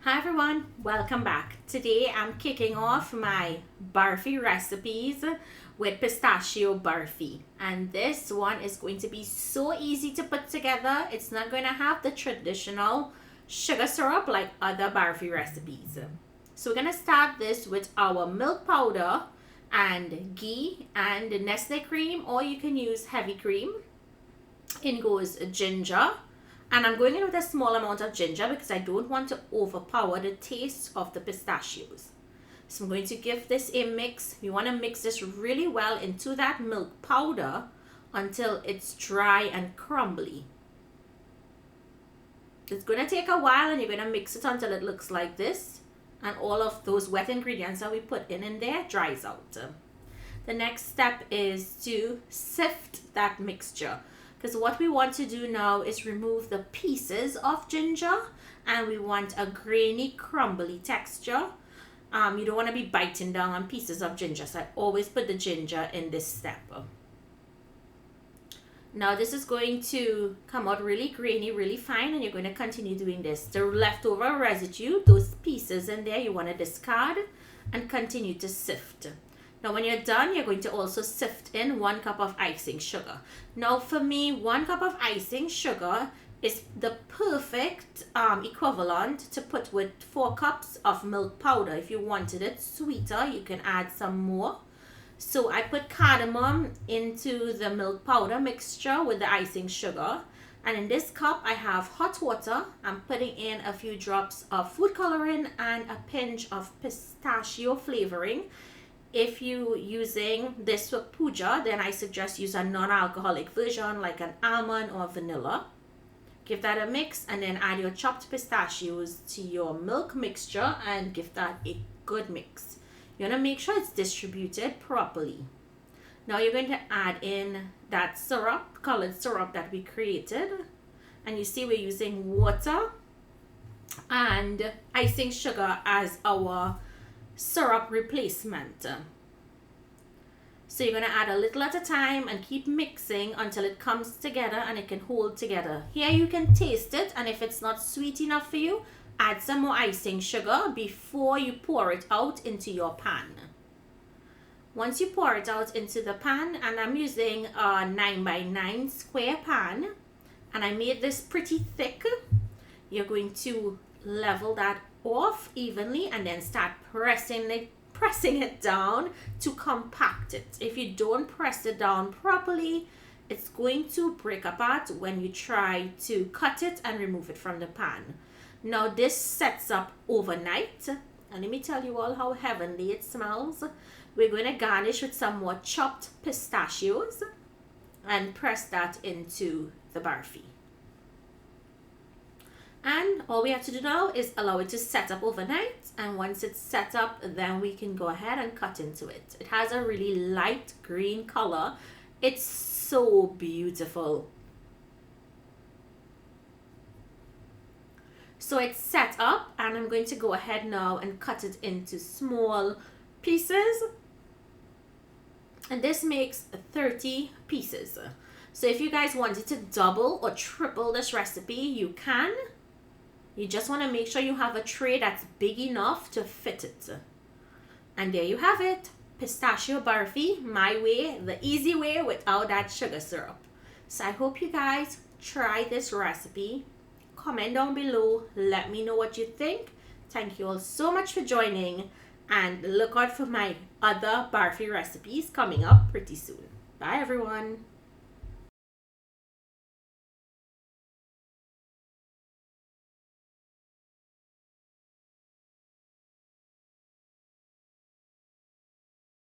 Hi everyone, welcome back. Today I'm kicking off my barfi recipes with pistachio barfi. And this one is going to be so easy to put together. It's not going to have the traditional sugar syrup like other barfi recipes. So we're going to start this with our milk powder and ghee and Nestle cream, or you can use heavy cream. In goes ginger, and I'm going in with a small amount of ginger because I don't want to overpower the taste of the pistachios. So I'm going to give this a mix. We want to mix this really well into that milk powder until it's dry and crumbly. It's going to take a while, and you're going to mix it until it looks like this, and all of those wet ingredients that we put in there dries out. The next step is to sift that mixture, because what we want to do now is remove the pieces of ginger, and we want a grainy, crumbly texture. You don't want to be biting down on pieces of ginger, so I always put the ginger in this step. Now this is going to come out really grainy, really fine, and you're going to continue doing this. The leftover residue, those pieces in there, you want to discard and continue to sift. Now when you're done, you're going to also sift in 1 cup of icing sugar. Now for me, 1 cup of icing sugar is the perfect equivalent to put with 4 cups of milk powder. If you wanted it sweeter, you can add some more. So I put cardamom into the milk powder mixture with the icing sugar. And in this cup, I have hot water. I'm putting in a few drops of food coloring and a pinch of pistachio flavoring. If you're using this for puja, then I suggest use a non-alcoholic version like an almond or vanilla. Give that a mix and then add your chopped pistachios to your milk mixture and give that a good mix. You want to make sure it's distributed properly. Now you're going to add in that syrup, colored syrup that we created. And you see we're using water and icing sugar as our syrup replacement. So you're going to add a little at a time and keep mixing until it comes together and it can hold together. Here you can taste it, and if it's not sweet enough for you, add some more icing sugar before you pour it out into your pan. Once you pour it out into the pan, and I'm using a 9x9 square pan, and I made this pretty thick, you're going to level that off evenly and then start pressing it down to compact it. If you don't press it down properly, it's going to break apart when you try to cut it and remove it from the pan. Now this sets up overnight, and let me tell you all how heavenly it smells. We're going to garnish with some more chopped pistachios and press that into the barfi. And all we have to do now is allow it to set up overnight, and once it's set up, then we can go ahead and cut into it. It has a really light green color. It's so beautiful. So it's set up, and I'm going to go ahead now and cut it into small pieces. And this makes 30 pieces. So if you guys wanted to double or triple this recipe, you can. You just want to make sure you have a tray that's big enough to fit it. And there you have it. Pistachio barfi, my way, the easy way without that sugar syrup. So I hope you guys try this recipe. Comment down below. Let me know what you think. Thank you all so much for joining. And look out for my other barfi recipes coming up pretty soon. Bye everyone.